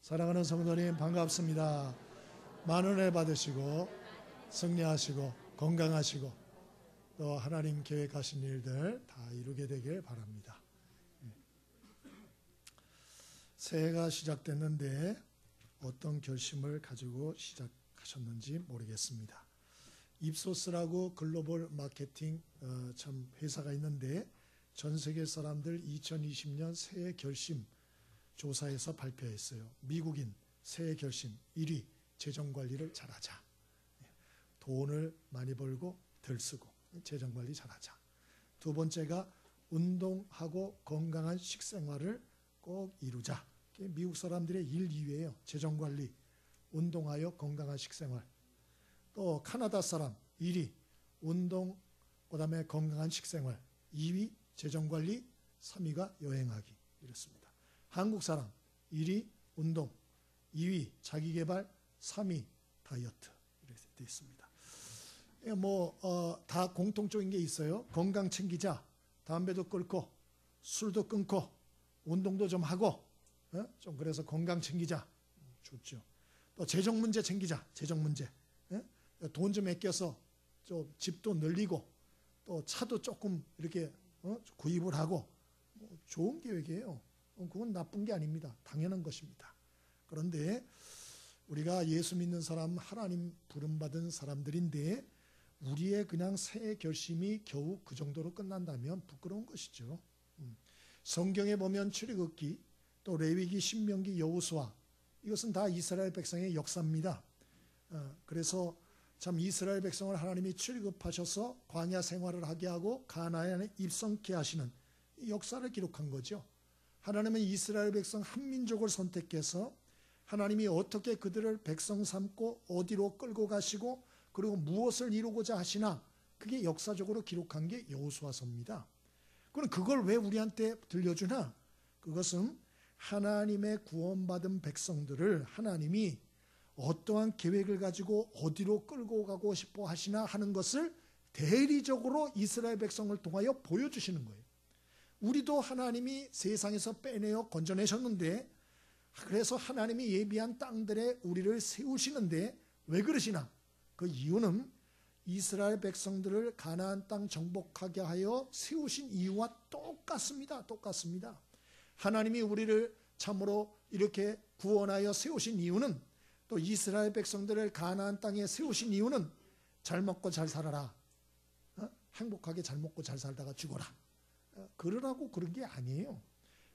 사랑하는 성도님 반갑습니다. 많은 은혜 받으시고 승리하시고 건강하시고 또 하나님 계획하신 일들 다 이루게 되길 바랍니다. 새해가 시작됐는데 어떤 결심을 가지고 시작하셨는지 모르겠습니다. 입소스라고 글로벌 마케팅 참 회사가 있는데 전 세계 사람들 2020년 새해 결심 조사에서 발표했어요. 미국인 새해 결심 1위, 재정관리를 잘하자. 돈을 많이 벌고 덜 쓰고 재정관리 잘하자. 두 번째가 운동하고 건강한 식생활을 꼭 이루자. 미국 사람들의 1, 2위예요. 재정관리, 운동하여 건강한 식생활. 또 카나다 사람 1위, 운동, 그 다음에 건강한 식생활. 2위, 재정관리, 3위가 여행하기. 이렇습니다. 한국 사람 1위 운동, 2위 자기개발, 3위 다이어트 이렇게 되어 있습니다. 다 공통적인 게 있어요. 건강 챙기자, 담배도 끊고 술도 끊고 운동도 좀 하고 좀 그래서 건강 챙기자. 좋죠. 또 재정 문제 챙기자. 재정 문제. 돈 좀 아껴서 좀 집도 늘리고 또 차도 조금 이렇게 구입을 하고 좋은 계획이에요. 그건 나쁜 게 아닙니다. 당연한 것입니다. 그런데 우리가 예수 믿는 사람, 하나님 부름받은 사람들인데 우리의 그냥 새해 결심이 겨우 그 정도로 끝난다면 부끄러운 것이죠. 성경에 보면 출애굽기, 또 레위기, 신명기, 여호수아, 이것은 다 이스라엘 백성의 역사입니다. 그래서 참 이스라엘 백성을 하나님이 출애굽하셔서 광야 생활을 하게 하고 가나안에 입성케 하시는 이 역사를 기록한 거죠. 하나님은 이스라엘 백성 한 민족을 선택해서 하나님이 어떻게 그들을 백성 삼고 어디로 끌고 가시고 그리고 무엇을 이루고자 하시나 그게 역사적으로 기록한 게 여호수아서입니다. 그럼 그걸 왜 우리한테 들려주나? 그것은 하나님의 구원받은 백성들을 하나님이 어떠한 계획을 가지고 어디로 끌고 가고 싶어 하시나 하는 것을 대리적으로 이스라엘 백성을 통하여 보여주시는 거예요. 우리도 하나님이 세상에서 빼내어 건져내셨는데 그래서 하나님이 예비한 땅들에 우리를 세우시는데 왜 그러시나? 그 이유는 이스라엘 백성들을 가나안 땅 정복하게 하여 세우신 이유와 똑같습니다. 똑같습니다. 하나님이 우리를 참으로 이렇게 구원하여 세우신 이유는 또 이스라엘 백성들을 가나안 땅에 세우신 이유는 잘 먹고 잘 살아라. 행복하게 잘 먹고 잘 살다가 죽어라. 그러라고 그런 게 아니에요.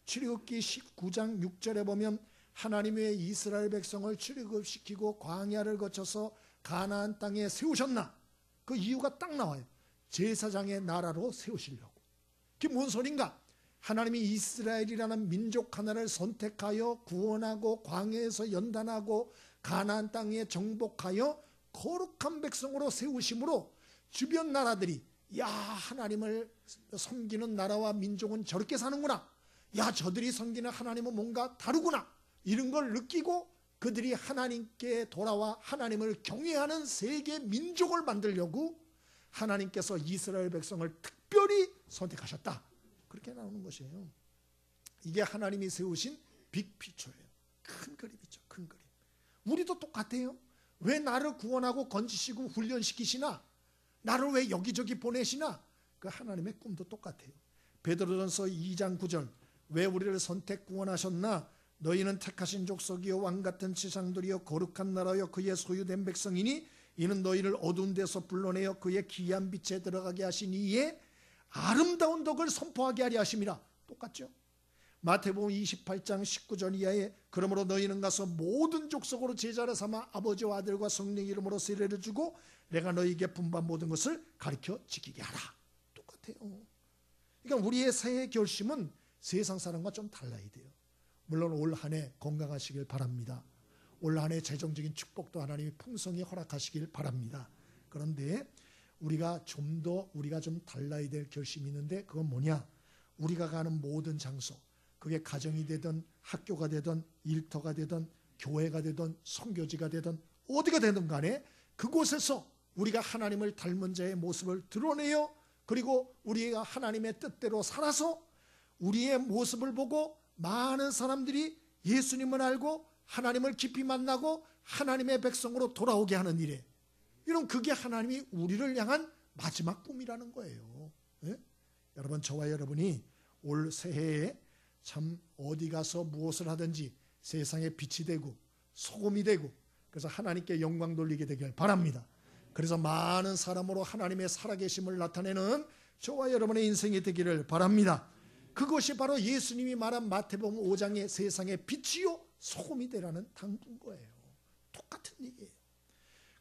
출애굽기 19장 6절에 보면 하나님이 왜 이스라엘 백성을 출애굽시키고 광야를 거쳐서 가나안 땅에 세우셨나? 그 이유가 딱 나와요. 제사장의 나라로 세우시려고. 그게 뭔 소린가? 하나님이 이스라엘이라는 민족 하나를 선택하여 구원하고 광야에서 연단하고 가나안 땅에 정복하여 거룩한 백성으로 세우심으로 주변 나라들이 야, 하나님을 섬기는 나라와 민족은 저렇게 사는구나. 야, 저들이 섬기는 하나님은 뭔가 다르구나. 이런 걸 느끼고 그들이 하나님께 돌아와 하나님을 경외하는 세계 민족을 만들려고 하나님께서 이스라엘 백성을 특별히 선택하셨다. 그렇게 나오는 것이에요. 이게 하나님이 세우신 빅피처예요. 큰 그림이죠. 큰 그림. 우리도 똑같아요. 왜 나를 구원하고 건지시고 훈련시키시나? 나를 왜 여기저기 보내시나? 그 하나님의 꿈도 똑같아요. 베드로전서 2장 9절 왜 우리를 선택 구원하셨나? 너희는 택하신 족속이요 왕같은 지상들이요 거룩한 나라요 그의 소유된 백성이니 이는 너희를 어두운 데서 불러내어 그의 기이한 빛에 들어가게 하신 이에 아름다운 덕을 선포하게 하려 하심이라. 똑같죠? 마태복음 28장 19절 이하에 그러므로 너희는 가서 모든 족속으로 제자를 삼아 아버지와 아들과 성령 이름으로 세례를 주고 내가 너희에게 분부한 모든 것을 가르쳐 지키게 하라. 똑같아요. 그러니까 우리의 새해 결심은 세상 사람과 좀 달라야 돼요. 물론 올 한 해 건강하시길 바랍니다. 올 한 해 재정적인 축복도 하나님이 풍성히 허락하시길 바랍니다. 그런데 우리가 좀 달라야 될 결심이 있는데 그건 뭐냐? 우리가 가는 모든 장소, 그게 가정이 되든 학교가 되든 일터가 되든 교회가 되든 선교지가 되든 어디가 되든 간에 그곳에서 우리가 하나님을 닮은 자의 모습을 드러내요. 그리고 우리가 하나님의 뜻대로 살아서 우리의 모습을 보고 많은 사람들이 예수님을 알고 하나님을 깊이 만나고 하나님의 백성으로 돌아오게 하는 일에, 이런 그게 하나님이 우리를 향한 마지막 꿈이라는 거예요. 예? 여러분, 저와 여러분이 올 새해에 참 어디 가서 무엇을 하든지 세상에 빛이 되고 소금이 되고, 그래서 하나님께 영광 돌리게 되길 바랍니다. 그래서 많은 사람으로 하나님의 살아계심을 나타내는 저와 여러분의 인생이 되기를 바랍니다. 그것이 바로 예수님이 말한 마태복음 5장의 세상의 빛이요 소금이 되라는 당부인 거예요. 똑같은 얘기예요.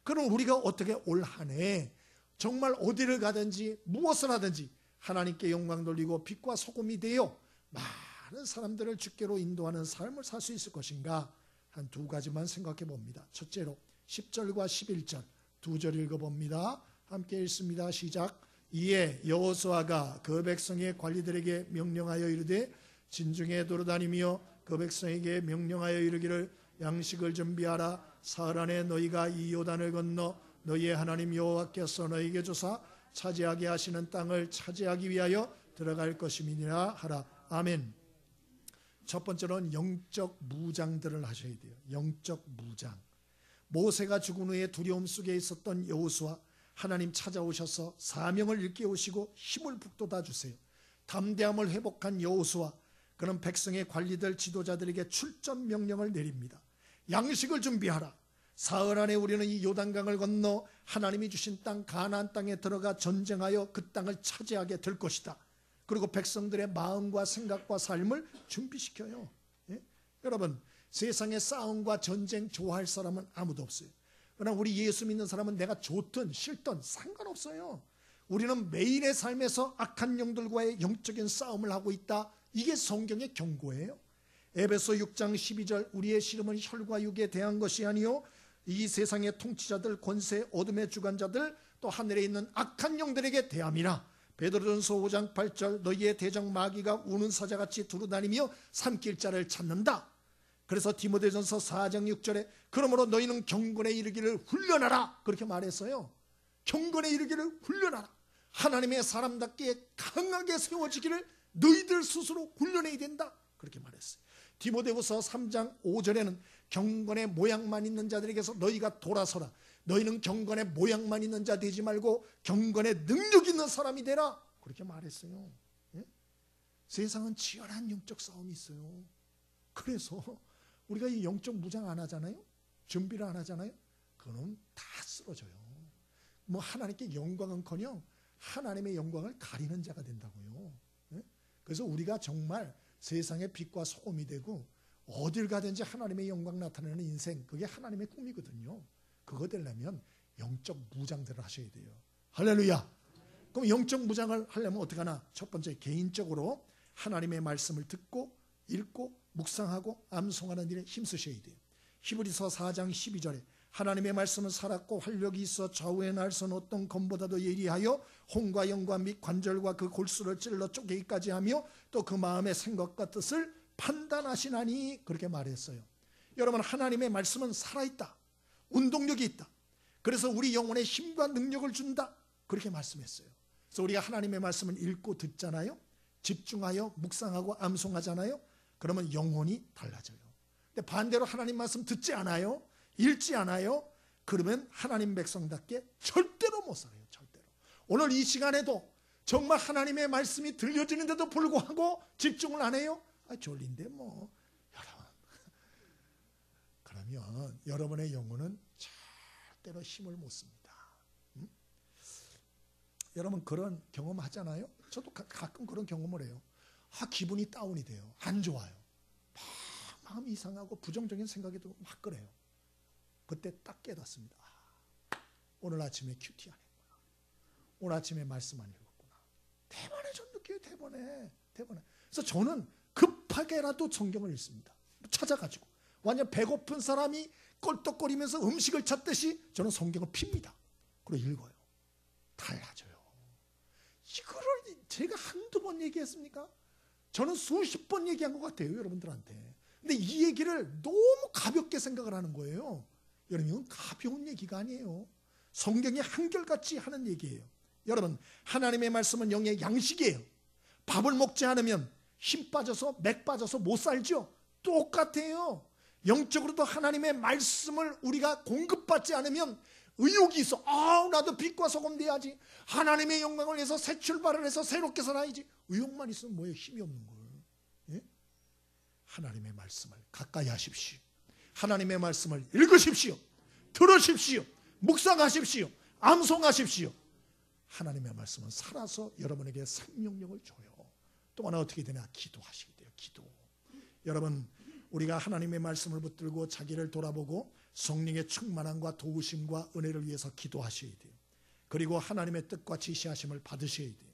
그럼 우리가 어떻게 올 한 해 정말 어디를 가든지 무엇을 하든지 하나님께 영광 돌리고 빛과 소금이 되어 많은 사람들을 주께로 인도하는 삶을 살 수 있을 것인가? 한 두 가지만 생각해 봅니다. 첫째로 10절과 11절 두 절 읽어봅니다. 함께 읽습니다. 시작. 이에 여호수아가 그 백성의 관리들에게 명령하여 이르되 진중에 돌아다니며 그 백성에게 명령하여 이르기를 양식을 준비하라. 사흘 안에 너희가 이 요단을 건너 너희의 하나님 여호와께서 너희에게 주사 차지하게 하시는 땅을 차지하기 위하여 들어갈 것임이니라 하라. 아멘. 첫 번째로는 영적 무장들을 하셔야 돼요. 영적 무장. 모세가 죽은 후에 두려움 속에 있었던 여호수아, 하나님 찾아오셔서 사명을 일깨우시고 힘을 북돋아 주세요. 담대함을 회복한 여호수아, 그런 백성의 관리들 지도자들에게 출전 명령을 내립니다. 양식을 준비하라. 사흘 안에 우리는 이 요단강을 건너 하나님이 주신 땅 가나안 땅에 들어가 전쟁하여 그 땅을 차지하게 될 것이다. 그리고 백성들의 마음과 생각과 삶을 준비시켜요. 예? 여러분, 세상에 싸움과 전쟁 좋아할 사람은 아무도 없어요. 그러나 우리 예수 믿는 사람은 내가 좋든 싫든 상관없어요. 우리는 매일의 삶에서 악한 영들과의 영적인 싸움을 하고 있다. 이게 성경의 경고예요. 에베소 6장 12절 우리의 씨름은 혈과 육에 대한 것이 아니요 이 세상의 통치자들, 권세, 어둠의 주관자들, 또 하늘에 있는 악한 영들에게 대함이라. 베드로전서 5장 8절 너희의 대적 마귀가 우는 사자같이 두루다니며 삼킬 자를 찾는다. 그래서 디모데전서 4장 6절에 그러므로 너희는 경건에 이르기를 훈련하라 그렇게 말했어요. 경건에 이르기를 훈련하라. 하나님의 사람답게 강하게 세워지기를 너희들 스스로 훈련해야 된다 그렇게 말했어요. 디모데후서 3장 5절에는 경건의 모양만 있는 자들에게서 너희가 돌아서라. 너희는 경건의 모양만 있는 자 되지 말고 경건의 능력 있는 사람이 되라 그렇게 말했어요. 예? 세상은 치열한 영적 싸움이 있어요. 그래서 우리가 이 영적 무장 안 하잖아요. 준비를 안 하잖아요. 그거는 다 쓰러져요. 뭐 하나님께 영광은커녕 하나님의 영광을 가리는 자가 된다고요. 예? 그래서 우리가 정말 세상의 빛과 소금이 되고 어딜 가든지 하나님의 영광 나타내는 인생, 그게 하나님의 꿈이거든요. 그거 되려면 영적 무장들을 하셔야 돼요. 할렐루야. 그럼 영적 무장을 하려면 어떻게 하나? 첫 번째, 개인적으로 하나님의 말씀을 듣고 읽고 묵상하고 암송하는 일에 힘쓰셔야 돼요. 히브리서 4장 12절에 하나님의 말씀은 살았고 활력이 있어 좌우에 날선 어떤 검보다도 예리하여 혼과 영과 및 관절과 그 골수를 찔러 쪼개기까지 하며 또 그 마음의 생각과 뜻을 판단하시나니 그렇게 말했어요. 여러분, 하나님의 말씀은 살아있다. 운동력이 있다. 그래서 우리 영혼에 힘과 능력을 준다 그렇게 말씀했어요. 그래서 우리가 하나님의 말씀을 읽고 듣잖아요. 집중하여 묵상하고 암송하잖아요. 그러면 영혼이 달라져요. 근데 반대로 하나님 말씀 듣지 않아요. 읽지 않아요. 그러면 하나님 백성답게 절대로 못 살아요. 절대로. 오늘 이 시간에도 정말 하나님의 말씀이 들려지는데도 불구하고 집중을 안 해요. 졸린데 뭐. 여러분, 그러면 여러분의 영혼은 절대로 힘을 못 씁니다. 여러분 그런 경험 하잖아요. 저도 가끔 그런 경험을 해요. 기분이 다운이 돼요. 안 좋아요. 막 마음이 이상하고 부정적인 생각에도 막 그래요. 그때 딱 깨닫습니다. 오늘 아침에 큐티 안 했구나. 오늘 아침에 말씀 안 읽었구나. 대번에 좀 느껴요. 대번에. 그래서 저는 급하게라도 성경을 읽습니다. 찾아가지고. 완전 배고픈 사람이 껄떡거리면서 음식을 찾듯이 저는 성경을 핍니다. 그리고 읽어요. 달라져요. 이거를 제가 한두 번 얘기했습니까? 저는 수십 번 얘기한 것 같아요. 여러분들한테. 근데 이 얘기를 너무 가볍게 생각을 하는 거예요. 여러분, 이건 가벼운 얘기가 아니에요. 성경이 한결같이 하는 얘기예요. 여러분, 하나님의 말씀은 영의 양식이에요. 밥을 먹지 않으면 힘 빠져서 맥 빠져서 못 살죠. 똑같아요. 영적으로도 하나님의 말씀을 우리가 공급받지 않으면 의욕이 있어. 나도 빛과 소금 돼야지. 하나님의 영광을 위해서 새 출발을 해서 새롭게 살아야지. 의욕만 있으면 뭐예요? 힘이 없는 걸. 예? 하나님의 말씀을 가까이 하십시오. 하나님의 말씀을 읽으십시오. 들으십시오. 묵상하십시오. 암송하십시오. 하나님의 말씀은 살아서 여러분에게 생명력을 줘요. 또 하나 어떻게 되냐? 기도하시게 돼요. 기도. 여러분, 우리가 하나님의 말씀을 붙들고 자기를 돌아보고 성령의 충만함과 도우심과 은혜를 위해서 기도하셔야 돼요. 그리고 하나님의 뜻과 지시하심을 받으셔야 돼요.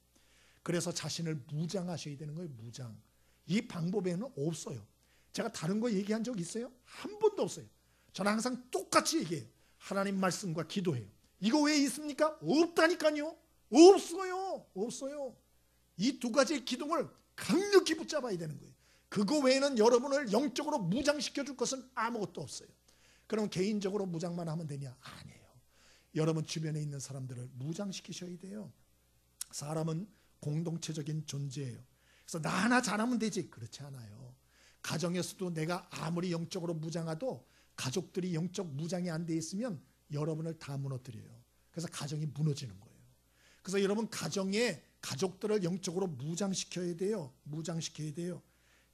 그래서 자신을 무장하셔야 되는 거예요. 무장. 이 방법에는 없어요. 제가 다른 거 얘기한 적 있어요? 한 번도 없어요. 저는 항상 똑같이 얘기해요. 하나님 말씀과 기도해요. 이거 왜 있습니까? 없다니까요. 없어요. 이 두 가지의 기둥을 강력히 붙잡아야 되는 거예요. 그거 외에는 여러분을 영적으로 무장시켜 줄 것은 아무것도 없어요. 그럼 개인적으로 무장만 하면 되냐? 아니에요. 여러분 주변에 있는 사람들을 무장시키셔야 돼요. 사람은 공동체적인 존재예요. 그래서 나 하나 잘하면 되지. 그렇지 않아요. 가정에서도 내가 아무리 영적으로 무장해도 가족들이 영적 무장이 안 돼 있으면 여러분을 다 무너뜨려요. 그래서 가정이 무너지는 거예요. 그래서 여러분 가정에 가족들을 영적으로 무장시켜야 돼요. 무장시켜야 돼요.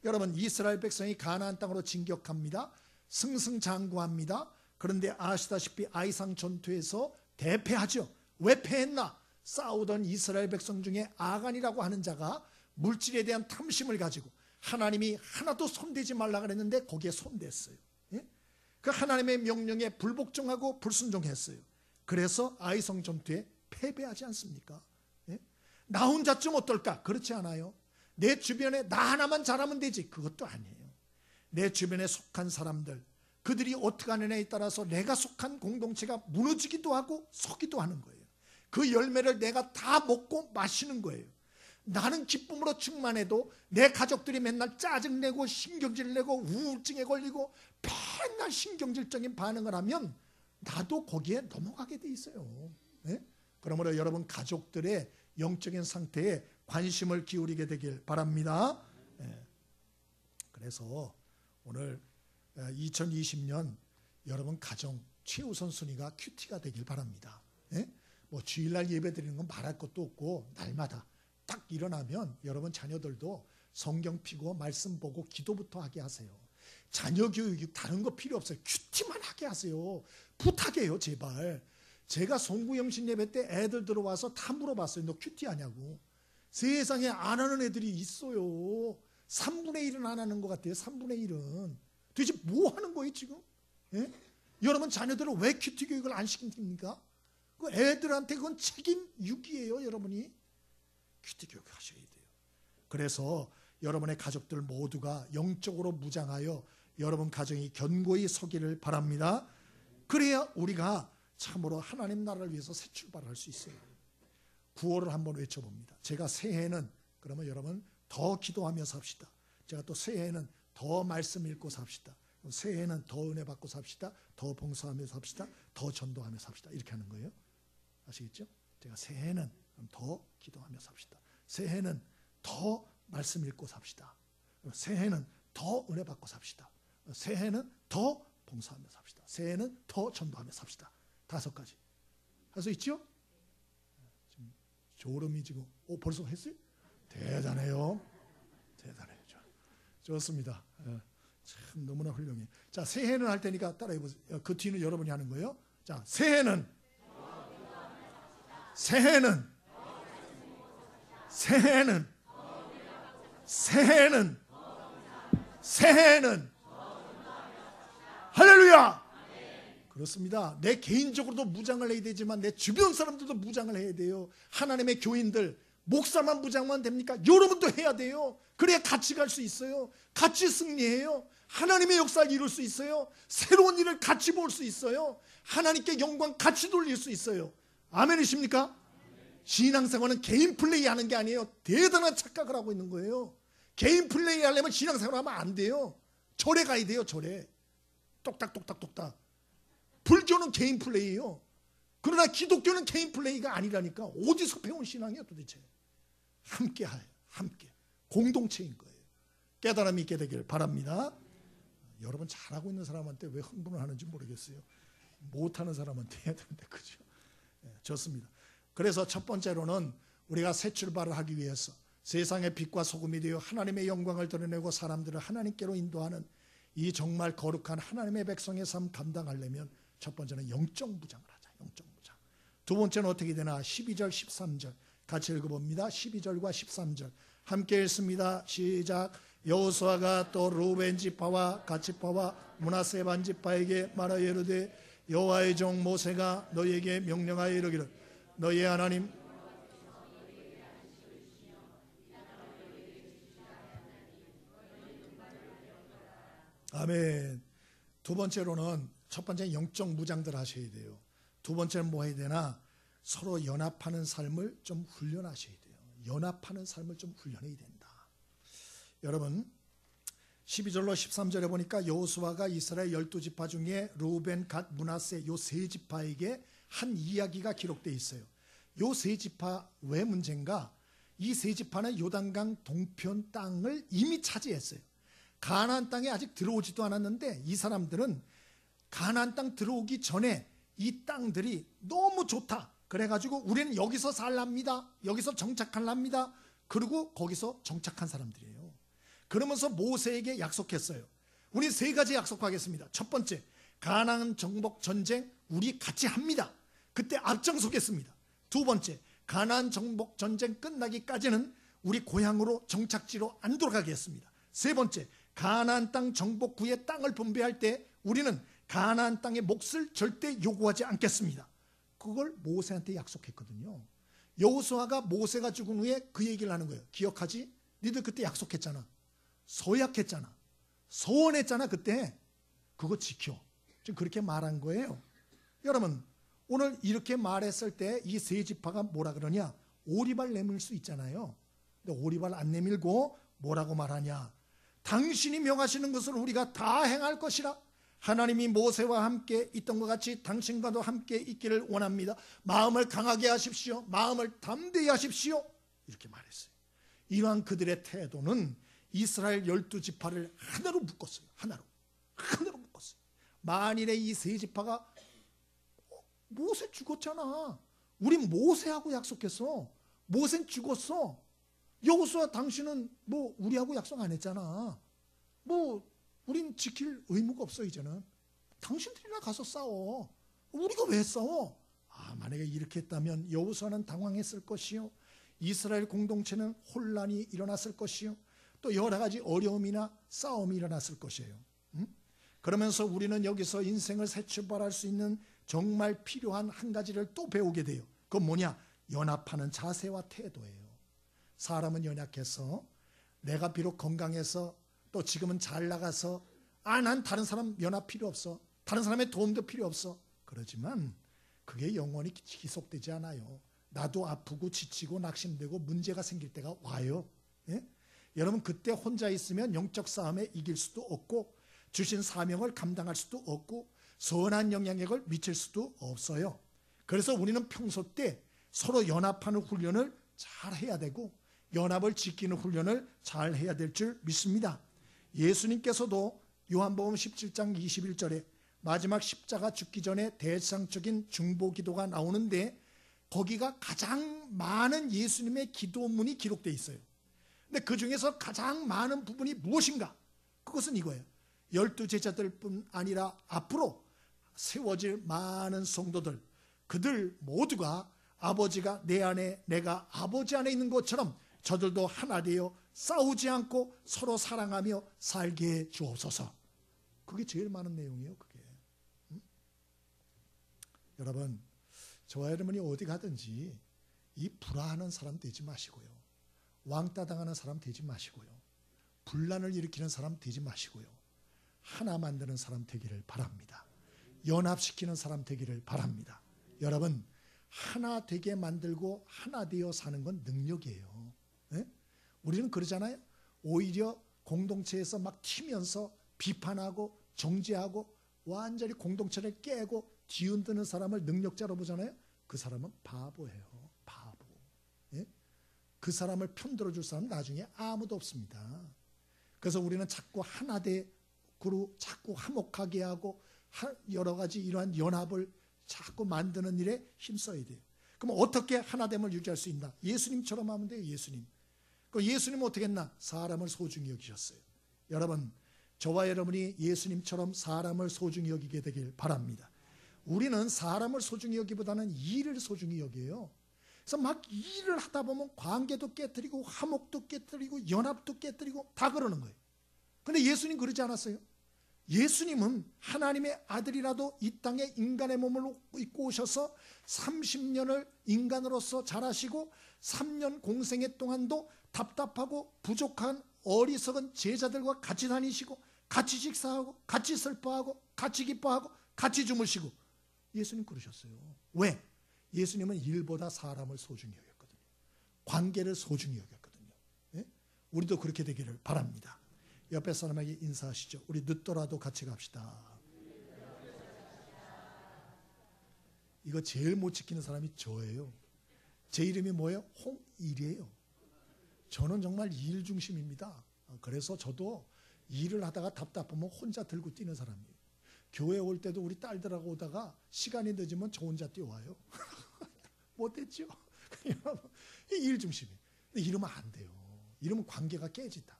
여러분 이스라엘 백성이 가나안 땅으로 진격합니다. 승승장구합니다. 그런데 아시다시피 아이상 전투에서 대패하죠. 왜 패했나? 싸우던 이스라엘 백성 중에 아간이라고 하는 자가 물질에 대한 탐심을 가지고 하나님이 하나도 손대지 말라 그랬는데 거기에 손댔어요. 예? 그 하나님의 명령에 불복종하고 불순종했어요. 그래서 아이성 전투에 패배하지 않습니까? 예? 나 혼자쯤 어떨까? 그렇지 않아요. 내 주변에 나 하나만 잘하면 되지. 그것도 아니에요. 내 주변에 속한 사람들, 그들이 어떻게 하느냐에 따라서 내가 속한 공동체가 무너지기도 하고 서기도 하는 거예요. 그 열매를 내가 다 먹고 마시는 거예요. 나는 기쁨으로 충만해도 내 가족들이 맨날 짜증내고 신경질 내고 우울증에 걸리고 맨날 신경질적인 반응을 하면 나도 거기에 넘어가게 돼 있어요. 네? 그러므로 여러분 가족들의 영적인 상태에 관심을 기울이게 되길 바랍니다. 네. 그래서 오늘 2020년 여러분 가정 최우선 순위가 큐티가 되길 바랍니다. 네? 뭐 주일날 예배 드리는 건 말할 것도 없고 날마다 딱 일어나면 여러분 자녀들도 성경 피고 말씀 보고 기도부터 하게 하세요. 자녀 교육이 다른 거 필요 없어요. 큐티만 하게 하세요. 부탁해요 제발. 제가 송구영신 예배 때 애들 들어와서 다 물어봤어요. 너 큐티 하냐고. 세상에 안 하는 애들이 있어요. 3분의 1은 안 하는 것 같아요. 3분의 1은. 도대체 뭐 하는 거예요 지금? 예? 여러분 자녀들은 왜 큐티 교육을 안 시킵니까? 그 애들한테 그건 책임 유기예요. 여러분이 큐티 교육 하셔야 돼요. 그래서 여러분의 가족들 모두가 영적으로 무장하여 여러분 가정이 견고히 서기를 바랍니다. 그래야 우리가 참으로 하나님 나라를 위해서 새 출발할 수 있어요. 구호를 한번 외쳐봅니다. 제가 새해에는 그러면 여러분 더 기도하며 삽시다. 제가 또 새해에는 더 말씀 읽고 삽시다. 새해에는 더 은혜 받고 삽시다. 더 봉사하며 삽시다. 더 전도하며 삽시다. 이렇게 하는 거예요. 아시겠죠? 제가 새해에는 더 기도하며 삽시다. 새해에는 더 말씀 읽고 삽시다. 새해에는 더 은혜 받고 삽시다. 새해에는 더 봉사하며 삽시다. 새해에는 더 전도하며 삽시다. 5가지. 할 수 있죠? 지금 졸음이 지금 벌써 했어요? 대단해요. 대단해요. 좋습니다. 참 너무나 훌륭해. 자, 새해는 할 테니까 따라해 보세요. 그 뒤는 여러분이 하는 거예요. 자, 새해는 할렐루야. 그렇습니다. 내 개인적으로도 무장을 해야 되지만 내 주변 사람들도 무장을 해야 돼요. 하나님의 교인들 목사만 무장만 됩니까? 여러분도 해야 돼요. 그래야 같이 갈 수 있어요. 같이 승리해요. 하나님의 역사를 이룰 수 있어요. 새로운 일을 같이 볼 수 있어요. 하나님께 영광 같이 돌릴 수 있어요. 아멘이십니까? 신앙생활은 개인 플레이 하는 게 아니에요. 대단한 착각을 하고 있는 거예요. 개인 플레이 하려면 신앙생활 하면 안 돼요. 절에 가야 돼요. 절에. 똑딱똑딱똑딱. 불교는 개인 플레이예요. 그러나 기독교는 개인 플레이가 아니라니까. 어디서 배운 신앙이야 도대체. 함께 공동체인 거예요. 깨달음이 있게 되길 바랍니다. 여러분 잘하고 있는 사람한테 왜 흥분을 하는지 모르겠어요. 못하는 사람한테 해야 되는데, 그죠? 좋습니다. 그래서 첫 번째로는 우리가 새 출발을 하기 위해서 세상의 빛과 소금이 되어 하나님의 영광을 드러내고 사람들을 하나님께로 인도하는 이 정말 거룩한 하나님의 백성의 삶 감당하려면 첫 번째는 영적 무장을 하자. 영적 무장. 두 번째는 어떻게 되나? 12절 13절 같이 읽어봅니다. 12절과 13절 함께 읽습니다. 시작. 여호수아가 또 루벤 지파와 갓 지파와 므낫세 반 지파에게 말하여 이르되 여호와의 종 모세가 너희에게 명령하여 이르기를 너희의 하나님 아멘. 두 번째로는 첫 번째 영적 무장들 하셔야 돼요. 두 번째는 뭐 해야 되나? 서로 연합하는 삶을 좀 훈련하셔야 돼요. 연합하는 삶을 좀 훈련해야 된다. 여러분 12절로 13절에 보니까 여호수아가 이스라엘 12지파 중에 루벤, 갓, 므낫세 요 세 지파에게 한 이야기가 기록되어 있어요. 요 세 지파 왜 문제인가? 이 세 지파는 요단강 동편 땅을 이미 차지했어요. 가나안 땅에 아직 들어오지도 않았는데 이 사람들은 가나안 땅 들어오기 전에 이 땅들이 너무 좋다. 그래가지고 우리는 여기서 살랍니다. 여기서 정착할랍니다. 그리고 거기서 정착한 사람들이에요. 그러면서 모세에게 약속했어요. 우리 세 가지 약속하겠습니다. 첫 번째, 가나안 정복 전쟁 우리 같이 합니다. 그때 앞장서겠습니다. 두 번째, 가나안 정복 전쟁 끝나기까지는 우리 고향으로 정착지로 안 돌아가겠습니다. 세 번째, 가나안 땅 정복 후에 땅을 분배할 때 우리는 가나안 땅의 몫을 절대 요구하지 않겠습니다. 그걸 모세한테 약속했거든요. 여호수아가 모세가 죽은 후에 그 얘기를 하는 거예요. 기억하지? 니들 그때 약속했잖아. 서약했잖아. 서원했잖아 그때. 그거 지켜. 지금 그렇게 말한 거예요. 여러분 오늘 이렇게 말했을 때 이 세 지파가 뭐라 그러냐? 오리발 내밀 수 있잖아요. 근데 오리발 안 내밀고 뭐라고 말하냐? 당신이 명하시는 것을 우리가 다 행할 것이라. 하나님이 모세와 함께 있던 것 같이 당신과도 함께 있기를 원합니다. 마음을 강하게 하십시오. 마음을 담대히 하십시오. 이렇게 말했어요. 이러한 그들의 태도는 이스라엘 12지파를 하나로 묶었어요. 하나로 묶었어요. 만일에 이 세 지파가 모세 죽었잖아. 우리 모세하고 약속했어. 모세는 죽었어. 여호수아 당신은 뭐 우리하고 약속 안 했잖아. 뭐 우린 지킬 의무가 없어. 이제는 당신들이나 가서 싸워. 우리가 왜 싸워? 만약에 이렇게 했다면 여호수아는 당황했을 것이요, 이스라엘 공동체는 혼란이 일어났을 것이요, 또 여러 가지 어려움이나 싸움이 일어났을 것이에요. 그러면서 우리는 여기서 인생을 새 출발할 수 있는 정말 필요한 한 가지를 또 배우게 돼요. 그건 뭐냐? 연합하는 자세와 태도예요. 사람은 연약해서, 내가 비록 건강해서, 또 지금은 잘 나가서 난 다른 사람 연합 필요 없어, 다른 사람의 도움도 필요 없어, 그러지만 그게 영원히 지속되지 않아요. 나도 아프고 지치고 낙심되고 문제가 생길 때가 와요. 예? 여러분 그때 혼자 있으면 영적 싸움에 이길 수도 없고 주신 사명을 감당할 수도 없고 선한 영향력을 미칠 수도 없어요. 그래서 우리는 평소 때 서로 연합하는 훈련을 잘 해야 되고 연합을 지키는 훈련을 잘 해야 될 줄 믿습니다. 예수님께서도 요한복음 17장 21절에 마지막 십자가 죽기 전에 대상적인 중보기도가 나오는데 거기가 가장 많은 예수님의 기도문이 기록되어 있어요. 근데 그 중에서 가장 많은 부분이 무엇인가? 그것은 이거예요. 12제자들뿐 아니라 앞으로 세워질 많은 성도들, 그들 모두가 아버지가 내 안에 내가 아버지 안에 있는 것처럼 저들도 하나 되어 싸우지 않고 서로 사랑하며 살게 해 주옵소서. 그게 제일 많은 내용이에요. 그게. 여러분, 저와 여러분이 어디 가든지 이 불화하는 사람 되지 마시고요, 왕따 당하는 사람 되지 마시고요, 분란을 일으키는 사람 되지 마시고요, 하나 만드는 사람 되기를 바랍니다. 연합시키는 사람 되기를 바랍니다. 여러분, 하나 되게 만들고 하나 되어 사는 건 능력이에요. 네? 우리는 그러잖아요. 오히려 공동체에서 막 튀면서 비판하고 정죄하고 완전히 공동체를 깨고 뒤흔드는 사람을 능력자로 보잖아요. 그 사람은 바보예요. 바보. 예? 그 사람을 편들어 줄 사람은 나중에 아무도 없습니다. 그래서 우리는 자꾸 하나 되고 그리고 자꾸 화목하게 하고 여러 가지 이러한 연합을 자꾸 만드는 일에 힘써야 돼요. 그럼 어떻게 하나됨을 유지할 수 있나? 예수님처럼 하면 돼요. 예수님. 그 예수님은 어떻게 했나? 사람을 소중히 여기셨어요. 여러분, 저와 여러분이 예수님처럼 사람을 소중히 여기게 되길 바랍니다. 우리는 사람을 소중히 여기보다는 일을 소중히 여겨요. 그래서 막 일을 하다 보면 관계도 깨뜨리고 화목도 깨뜨리고 연합도 깨뜨리고 다 그러는 거예요. 그런데 예수님 그러지 않았어요. 예수님은 하나님의 아들이라도 이 땅에 인간의 몸을 입고 오셔서 30년을 인간으로서 자라시고 3년 공생애 동안도 답답하고 부족한 어리석은 제자들과 같이 다니시고 같이 식사하고 같이 슬퍼하고 같이 기뻐하고 같이 주무시고 예수님 그러셨어요. 왜? 예수님은 일보다 사람을 소중히 여겼거든요. 관계를 소중히 여겼거든요. 예? 우리도 그렇게 되기를 바랍니다. 옆에 사람에게 인사하시죠. 우리 늦더라도 같이 갑시다. 이거 제일 못 지키는 사람이 저예요. 제 이름이 뭐예요? 홍일이에요. 저는 정말 일 중심입니다. 그래서 저도 일을 하다가 답답하면 혼자 들고 뛰는 사람이에요. 교회 올 때도 우리 딸들하고 오다가 시간이 늦으면 저 혼자 뛰어와요. 못했죠? 일 중심이에요. 근데 이러면 안 돼요. 이러면 관계가 깨진다.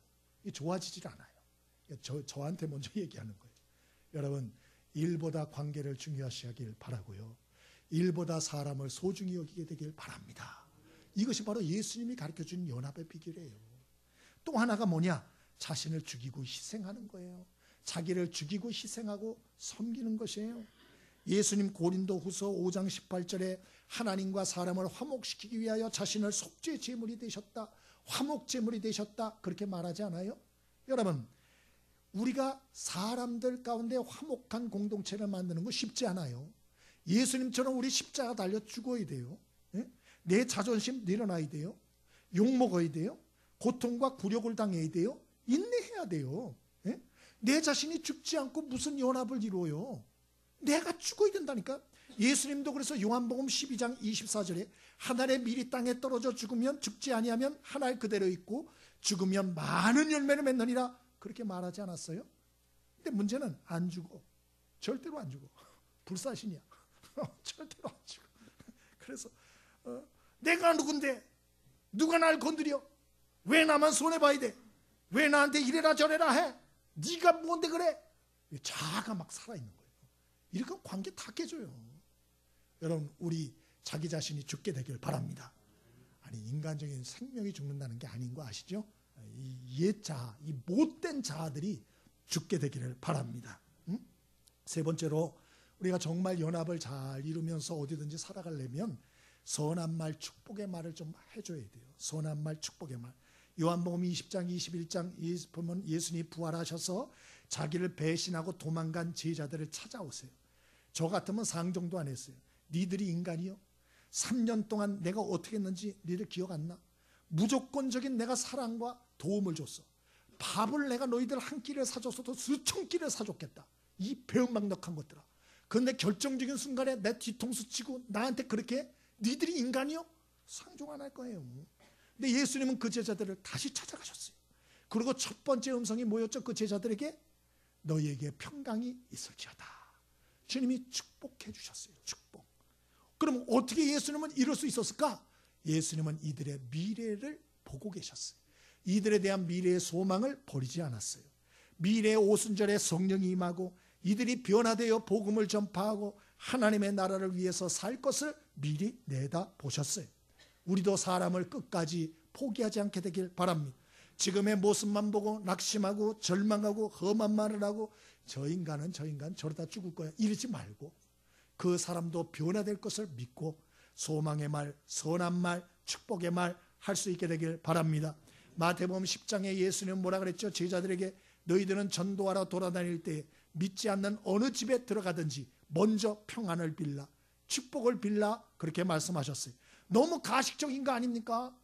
좋아지질 않아요. 저한테 먼저 얘기하는 거예요. 여러분, 일보다 관계를 중요시하길 바라고요. 일보다 사람을 소중히 여기게 되길 바랍니다. 이것이 바로 예수님이 가르쳐준 연합의 비결이에요. 또 하나가 뭐냐? 자신을 죽이고 희생하는 거예요. 자기를 죽이고 희생하고 섬기는 것이에요. 예수님 고린도후서 5장 18절에 하나님과 사람을 화목시키기 위하여 자신을 속죄 제물이 되셨다. 화목 제물이 되셨다. 그렇게 말하지 않아요? 여러분, 우리가 사람들 가운데 화목한 공동체를 만드는 거 쉽지 않아요. 예수님처럼 우리 십자가 달려 죽어야 돼요. 내 자존심 내려놔야 돼요. 욕먹어야 돼요. 고통과 굴욕을 당해야 돼요. 인내해야 돼요. 내 자신이 죽지 않고 무슨 연합을 이루어요. 내가 죽어야 된다니까. 예수님도 그래서 요한복음 12장 24절에 하늘의 밀이 땅에 떨어져 죽으면 죽지 아니하면 하늘 그대로 있고 죽으면 많은 열매를 맺느니라 그렇게 말하지 않았어요? 근데 문제는 안 죽어. 절대로 안 죽어. 불사신이야. 절대로 안 죽어. 그래서 내가 누군데 누가 날 건드려? 왜 나만 손해봐야 돼? 왜 나한테 이래라 저래라 해? 네가 뭔데 그래? 자아가 막 살아있는 거예요. 이렇게 관계 다 깨져요. 여러분, 우리 자기 자신이 죽게 되길 바랍니다. 아니, 인간적인 생명이 죽는다는 게 아닌 거 아시죠? 이 옛자아, 이 못된 자아들이 죽게 되기를 바랍니다. 세 번째로 우리가 정말 연합을 잘 이루면서 어디든지 살아가려면 선한 말, 축복의 말을 좀 해줘야 돼요. 선한 말, 축복의 말. 요한복음 20장, 21장 보면 예수님이 부활하셔서 자기를 배신하고 도망간 제자들을 찾아오세요. 저 같으면 상정도 안 했어요. 니들이 인간이요? 3년 동안 내가 어떻게 했는지 니들 기억 안 나? 무조건적인 내가 사랑과 도움을 줬어. 밥을 내가 너희들 한 끼를 사줬어도 수천 끼를 사줬겠다. 이 배은망덕한 것들아. 그런데 결정적인 순간에 내 뒤통수 치고 나한테 그렇게 니들이 인간이요? 상종 안 할 거예요. 근데 예수님은 그 제자들을 다시 찾아가셨어요. 그리고 첫 번째 음성이 뭐였죠? 그 제자들에게 너희에게 평강이 있을지어다. 주님이 축복해 주셨어요. 축복. 그럼 어떻게 예수님은 이럴 수 있었을까? 예수님은 이들의 미래를 보고 계셨어요. 이들에 대한 미래의 소망을 버리지 않았어요. 미래의 오순절에 성령이 임하고 이들이 변화되어 복음을 전파하고 하나님의 나라를 위해서 살 것을 미리 내다보셨어요. 우리도 사람을 끝까지 포기하지 않게 되길 바랍니다. 지금의 모습만 보고 낙심하고 절망하고 험한 말을 하고 저 인간 저러다 죽을 거야 이러지 말고 그 사람도 변화될 것을 믿고 소망의 말, 선한 말, 축복의 말 할 수 있게 되길 바랍니다. 마태복음 10장에 예수님은 뭐라 그랬죠? 제자들에게 너희들은 전도하러 돌아다닐 때 믿지 않는 어느 집에 들어가든지 먼저 평안을 빌라, 축복을 빌라 그렇게 말씀하셨어요. 너무 가식적인 거 아닙니까?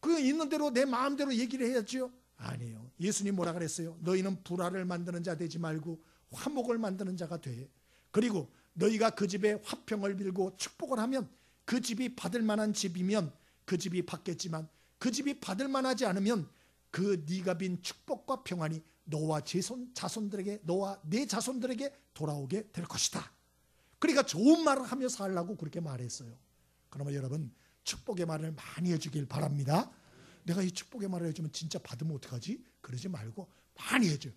그 있는 대로 내 마음대로 얘기를 해야죠. 아니에요. 예수님 뭐라 그랬어요? 너희는 불화를 만드는 자 되지 말고 화목을 만드는 자가 돼. 그리고 너희가 그 집에 화평을 빌고 축복을 하면 그 집이 받을 만한 집이면 그 집이 받겠지만 그 집이 받을 만하지 않으면 그 네가 빈 축복과 평안이 너와 자손들에게, 너와 내 자손들에게 돌아오게 될 것이다. 그러니까 좋은 말을 하며 살라고 그렇게 말했어요. 그러면 여러분 축복의 말을 많이 해주길 바랍니다. 내가 이 축복의 말을 해주면 진짜 받으면 어떡하지? 그러지 말고 많이 해줘요.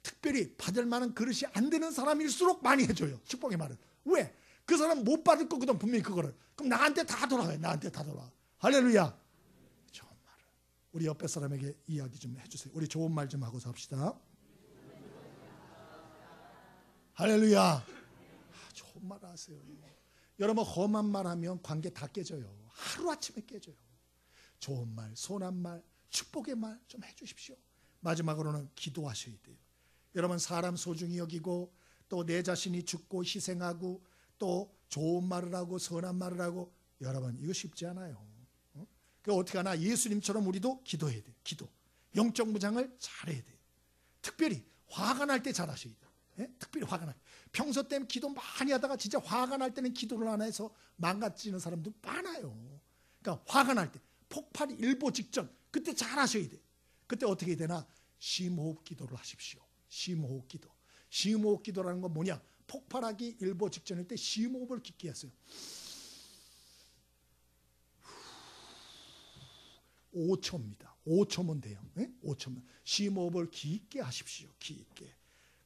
특별히 받을 만한 그릇이 안 되는 사람일수록 많이 해줘요. 축복의 말을. 왜? 그 사람 못 받을 거거든 분명히 그거를. 그럼 나한테 다 돌아와요. 나한테 다 돌아와. 할렐루야. 좋은 말을. 우리 옆에 사람에게 이야기 좀 해주세요. 우리 좋은 말 좀 하고 삽시다. 할렐루야. 좋은 말 하세요. 여러분 험한 말 하면 관계 다 깨져요. 하루아침에 깨져요. 좋은 말, 선한 말, 축복의 말 좀 해주십시오. 마지막으로는 기도하셔야 돼요. 여러분 사람 소중히 여기고 또 내 자신이 죽고 희생하고 또 좋은 말을 하고 선한 말을 하고 여러분 이거 쉽지 않아요. 그 어떻게 하나 예수님처럼 우리도 기도해야 돼요. 기도. 영적 무장을 잘해야 돼요. 특별히 화가 날 때 잘하셔야 돼요. 특별히 화가 날 때. 평소 때는 기도 많이 하다가 진짜 화가 날 때는 기도를 안 해서 망가지는 사람도 많아요. 그러니까 화가 날 때 폭발 일보 직전 그때 잘하셔야 돼요. 그때 어떻게 해야 되나? 심호흡 기도를 하십시오. 심호흡 기도. 심호흡 기도라는 건 뭐냐? 폭발하기 일보 직전일 때 심호흡을 깊게 했어요. 5초입니다. 5초면 돼요. 5초면. 심호흡을 깊게 하십시오. 깊게.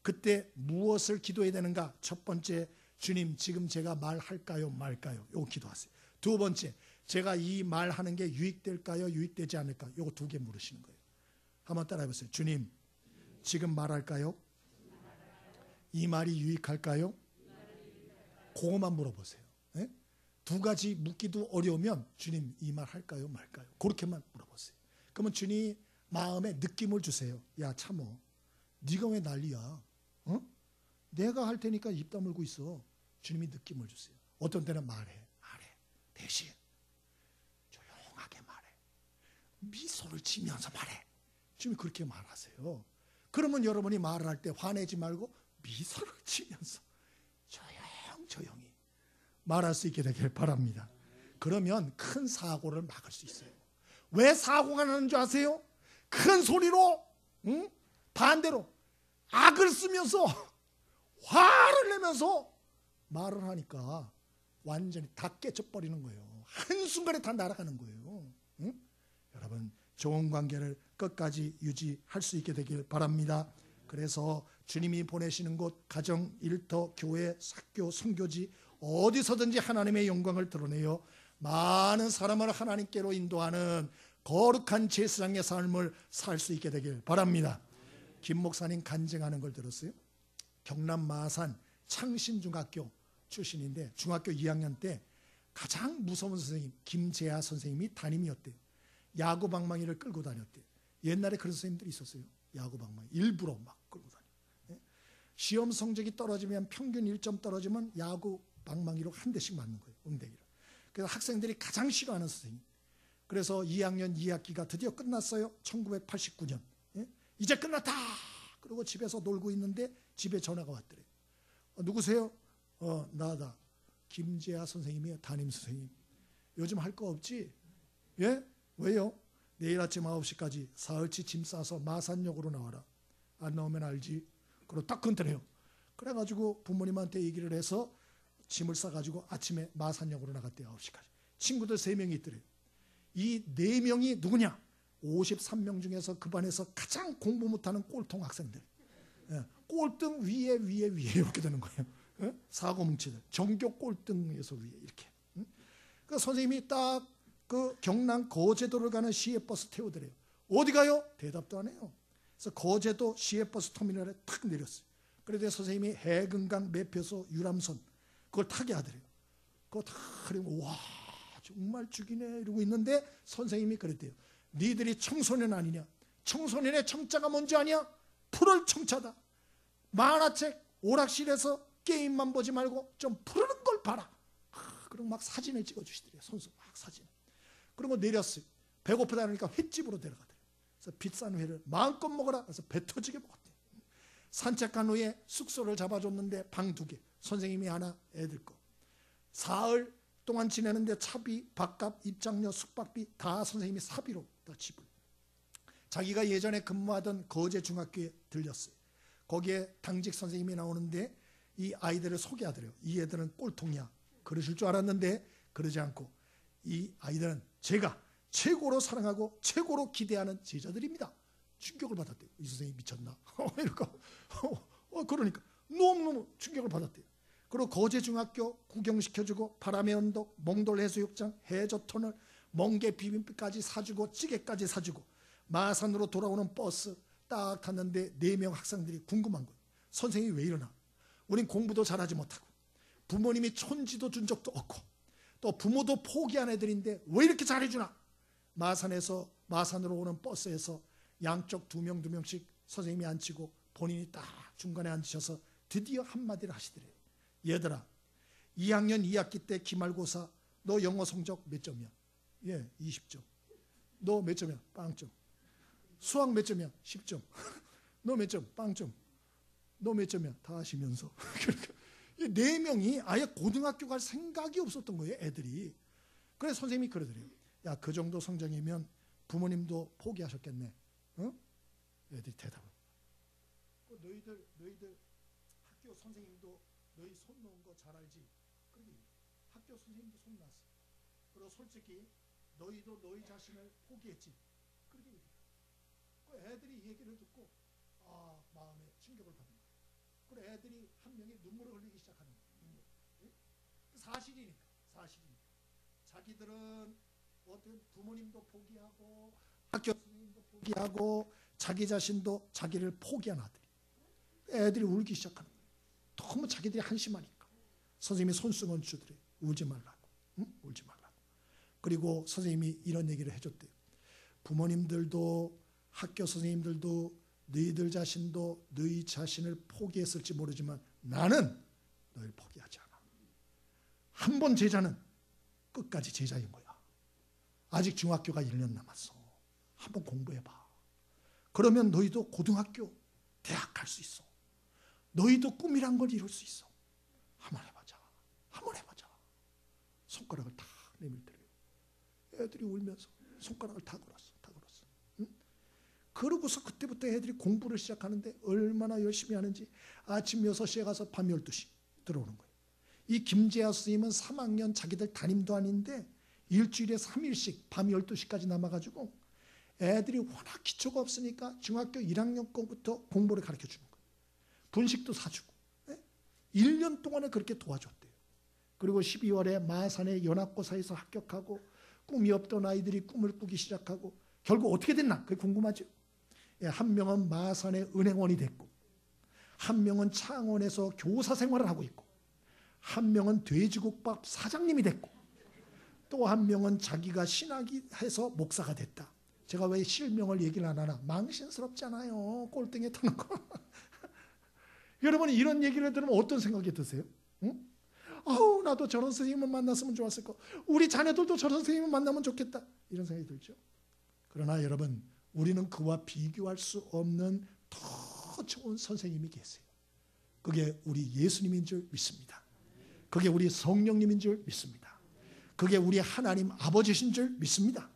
그때 무엇을 기도해야 되는가? 첫 번째, 주님 지금 제가 말할까요 말까요? 요거 기도하세요. 두 번째, 제가 이 말하는 게 유익될까요 유익되지 않을까요? 요거 두 개 물으시는 거예요. 한번 따라해보세요. 주님 지금 말할까요? 이 말이 유익할까요? 그것만 물어보세요. 두 가지 묻기도 어려우면 주님 이 말 할까요 말까요? 그렇게만 물어보세요. 그러면 주님 마음에 느낌을 주세요. 야 참어. 네가 왜 난리야? 내가 할 테니까 입 다물고 있어. 주님이 느낌을 주세요. 어떤 때는 말해. 대신 조용하게 말해. 미소를 지면서 말해. 주님이 그렇게 말하세요. 그러면 여러분이 말을 할 때 화내지 말고 미소를 지면서 조용히 말할 수 있게 되길 바랍니다. 그러면 큰 사고를 막을 수 있어요. 왜 사고가 나는 줄 아세요? 큰 소리로 반대로 악을 쓰면서 화를 내면서 말을 하니까 완전히 다 깨져버리는 거예요. 한순간에 다 날아가는 거예요. 여러분 좋은 관계를 끝까지 유지할 수 있게 되길 바랍니다. 그래서 주님이 보내시는 곳 가정, 일터, 교회, 학교, 선교지 어디서든지 하나님의 영광을 드러내어 많은 사람을 하나님께로 인도하는 거룩한 제사장의 삶을 살 수 있게 되길 바랍니다. 김 목사님 간증하는 걸 들었어요. 경남 마산 창신중학교 출신인데 중학교 2학년 때 가장 무서운 선생님 김재하 선생님이 담임이었대요. 야구 방망이를 끌고 다녔대요. 옛날에 그런 선생님들이 있었어요. 야구 방망이 일부러 막 끌고 다녀. 시험 성적이 떨어지면 평균 1점 떨어지면 야구 방망이로 한 대씩 맞는 거예요. 웅대기를. 그래서 학생들이 가장 싫어하는 선생님. 그래서 2학년 2학기가 드디어 끝났어요. 1989년. 이제 끝났다. 그리고 집에서 놀고 있는데 집에 전화가 왔더래요. 누구세요? 나다. 김재하 선생님이에요. 담임 선생님. 요즘 할 거 없지? 예? 왜요? 내일 아침 9시까지 사흘치 짐 싸서 마산역으로 나와라. 안 나오면 알지? 그리고 딱 끊더래요. 그래가지고 부모님한테 얘기를 해서 짐을 싸가지고 아침에 마산역으로 나갔대요. 9시까지. 친구들 3명이 있더래요. 이 4명이 누구냐? 53명 중에서 그 반에서 가장 공부 못하는 꼴통 학생들. 꼴등 위에 이렇게 되는 거예요. 사고뭉치들. 전교 꼴등에서 위에 이렇게. 그 선생님이 딱 그 경남 거제도를 가는 시외버스 태우더래요. 어디 가요? 대답도 안 해요. 그래서 거제도 시외버스 터미널에 탁 내렸어요. 그래서 선생님이 해금강 매표소 유람선 그걸 타게 하더래요. 그거 다 하려고 와 정말 죽이네 이러고 있는데 선생님이 그랬대요. 니들이 청소년 아니냐? 청소년의 청자가 뭔지 아냐? 푸를 청자다. 만화책 오락실에서 게임만 보지 말고 좀 푸르는 걸 봐라. 그리고 막 사진을 찍어주시더래요. 선수 막 사진. 그리고 내렸어요. 배고프다 그러니까 횟집으로 데려가더래요. 그래서 비싼 회를 마음껏 먹어라. 그래서 배 터지게 먹었대요. 산책한 후에 숙소를 잡아줬는데 방 2개. 선생님이 하나, 애들 거. 사흘 동안 지내는데 차비, 밥값, 입장료, 숙박비 다 선생님이 사비로 다 지불. 자기가 예전에 근무하던 거제 중학교에 들렸어요. 거기에 당직 선생님이 나오는데 이 아이들을 소개하더래요. 이 애들은 꼴통이야. 그러실 줄 알았는데 그러지 않고 이 아이들은 제가 최고로 사랑하고 최고로 기대하는 제자들입니다. 충격을 받았대요. 이 선생님이 미쳤나? 이러니까 그러니까 너무너무 충격을 받았대요. 그리고 거제중학교 구경시켜주고 바람의 언덕, 몽돌 해수욕장, 해저터널, 멍게 비빔밥까지 사주고 찌개까지 사주고 마산으로 돌아오는 버스 딱 탔는데 4명 학생들이 궁금한 거예요. 선생님이 왜 이러나? 우린 공부도 잘하지 못하고 부모님이 촌지도 준 적도 없고 또 부모도 포기한 애들인데 왜 이렇게 잘해주나? 마산으로 오는 버스에서 양쪽 2명씩 선생님이 앉히고 본인이 딱 중간에 앉으셔서 드디어 한마디를 하시더래요. 얘들아, 2학년 2학기 때 기말고사 너 영어 성적 몇 점이야? 예, 20점. 너 몇 점이야? 빵점. 수학 몇 점이야? 10점. 너 몇 점? 빵점. 너 몇 점이야? 다 하시면서. 그러니까 이 4명이 아예 고등학교 갈 생각이 없었던 거예요, 애들이. 그래서 선생님이 그러더래요. 야, 그 정도 성적이면 부모님도 포기하셨겠네. 어? 애들이 대답을. 너희들 학교 선생님도 너희 손 놓은 거 잘 알지? 그러게 학교 선생님도 손 놨어. 그리고 솔직히 너희도 너희 자신을 포기했지. 그러게 그 애들이 이 얘기를 듣고 마음에 충격을 받은 거야. 그리고 애들이 한 명이 눈물을 흘리기 시작하는 거야. 눈물. 사실이니까. 자기들은 어떤 부모님도 포기하고 학교 선생님도 포기하고 자기 자신도 자기를 포기한 아들이. 애들이 울기 시작하는 거예요. 너무 자기들이 한심하니까. 선생님이 손수건 주더래요. 울지 말라고. 응? 울지 말라고. 그리고 선생님이 이런 얘기를 해줬대요. 부모님들도 학교 선생님들도 너희들 자신도 너희 자신을 포기했을지 모르지만 나는 너희를 포기하지 않아. 한 번 제자는 끝까지 제자인 거야. 아직 중학교가 1년 남았어. 한번 공부해봐. 그러면 너희도 고등학교, 대학 갈 수 있어. 너희도 꿈이란 걸 이룰 수 있어. 한번 해보자. 손가락을 탁 내밀더래요. 애들이 울면서 손가락을 다 걸었어. 응? 그러고서 그때부터 애들이 공부를 시작하는데 얼마나 열심히 하는지 아침 6시에 가서 밤 12시 들어오는 거예요. 이 김재하 선생님은 3학년 자기들 담임도 아닌데 일주일에 3일씩 밤 12시까지 남아가지고 애들이 워낙 기초가 없으니까 중학교 1학년 거부터 공부를 가르쳐주는 거예요. 분식도 사주고 1년 동안에 그렇게 도와줬대요. 그리고 12월에 마산의 연합고사에서 합격하고 꿈이 없던 아이들이 꿈을 꾸기 시작하고 결국 어떻게 됐나? 그게 궁금하죠? 한 명은 마산의 은행원이 됐고 한 명은 창원에서 교사 생활을 하고 있고 한 명은 돼지국밥 사장님이 됐고 또 한 명은 자기가 신학이 해서 목사가 됐다. 제가 왜 실명을 얘기를 안 하나? 망신스럽잖아요. 꼴등에 타는 거. 여러분이 이런 얘기를 들으면 어떤 생각이 드세요? 응? 아우 나도 저런 선생님을 만났으면 좋았을 거. 우리 자녀들도 저런 선생님을 만나면 좋겠다. 이런 생각이 들죠. 그러나 여러분 우리는 그와 비교할 수 없는 더 좋은 선생님이 계세요. 그게 우리 예수님인 줄 믿습니다. 그게 우리 성령님인 줄 믿습니다. 그게 우리 하나님 아버지신 줄 믿습니다.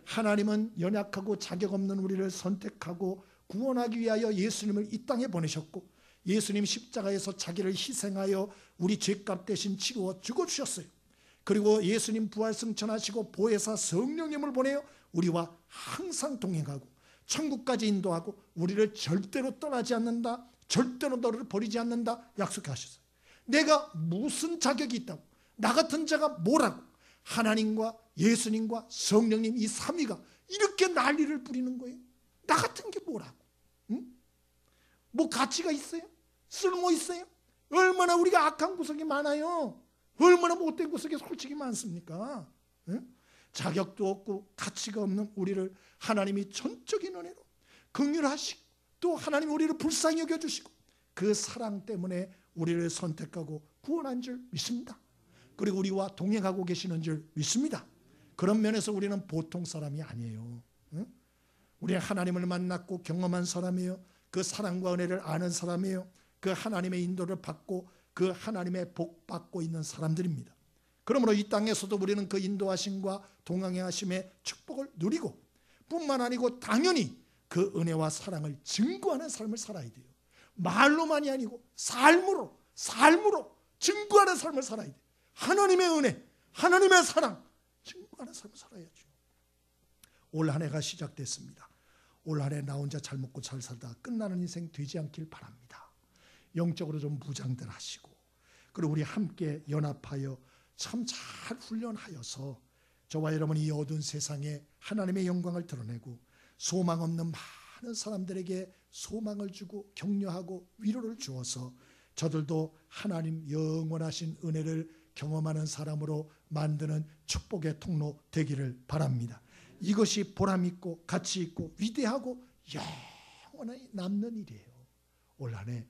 하나님은 연약하고 자격 없는 우리를 선택하고 구원하기 위하여 예수님을 이 땅에 보내셨고 예수님 십자가에서 자기를 희생하여 우리 죄값 대신 치루어 죽어주셨어요. 그리고 예수님 부활 승천하시고 보혜사 성령님을 보내어 우리와 항상 동행하고 천국까지 인도하고 우리를 절대로 떠나지 않는다. 절대로 너를 버리지 않는다. 약속하셨어요. 내가 무슨 자격이 있다고 나 같은 자가 뭐라고 하나님과 예수님과 성령님 이 삼위가 이렇게 난리를 부리는 거예요. 나 같은 게 뭐라고? 응? 뭐 가치가 있어요? 쓸모 있어요? 얼마나 우리가 악한 구석이 많아요. 얼마나 못된 구석이 솔직히 많습니까? 응? 자격도 없고 가치가 없는 우리를 하나님이 전적인 은혜로 긍휼하시고 또 하나님이 우리를 불쌍히 여겨주시고 그 사랑 때문에 우리를 선택하고 구원한 줄 믿습니다. 그리고 우리와 동행하고 계시는 줄 믿습니다. 그런 면에서 우리는 보통 사람이 아니에요. 응? 우리는 하나님을 만났고 경험한 사람이에요. 그 사랑과 은혜를 아는 사람이에요. 그 하나님의 인도를 받고 그 하나님의 복 받고 있는 사람들입니다. 그러므로 이 땅에서도 우리는 그 인도하심과 동행하심의 축복을 누리고 뿐만 아니고 당연히 그 은혜와 사랑을 증거하는 삶을 살아야 돼요. 말로만이 아니고 삶으로 증거하는 삶을 살아야 돼요. 하나님의 은혜, 하나님의 사랑 증거하는 삶을 살아야죠. 올 한 해가 시작됐습니다. 올 한 해 나 혼자 잘 먹고 잘 살다 끝나는 인생 되지 않길 바랍니다. 영적으로 좀 무장들 하시고, 그리고 우리 함께 연합하여 참 잘 훈련하여서 저와 여러분이 이 어두운 세상에 하나님의 영광을 드러내고 소망 없는 많은 사람들에게 소망을 주고 격려하고 위로를 주어서 저들도 하나님 영원하신 은혜를 경험하는 사람으로 만드는 축복의 통로 되기를 바랍니다. 이것이 보람있고 가치있고 위대하고 영원히 남는 일이에요. 올 한 해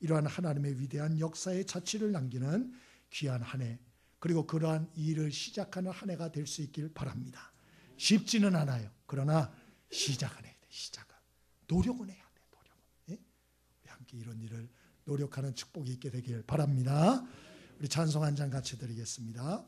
이러한 하나님의 위대한 역사의 자취를 남기는 귀한 한 해, 그리고 그러한 일을 시작하는 한 해가 될 수 있길 바랍니다. 쉽지는 않아요. 그러나 시작은 해야 돼. 시작은. 노력은 해야 돼. 노력은. 예? 우리 함께 이런 일을 노력하는 축복이 있게 되길 바랍니다. 우리 찬송 한 장 같이 드리겠습니다.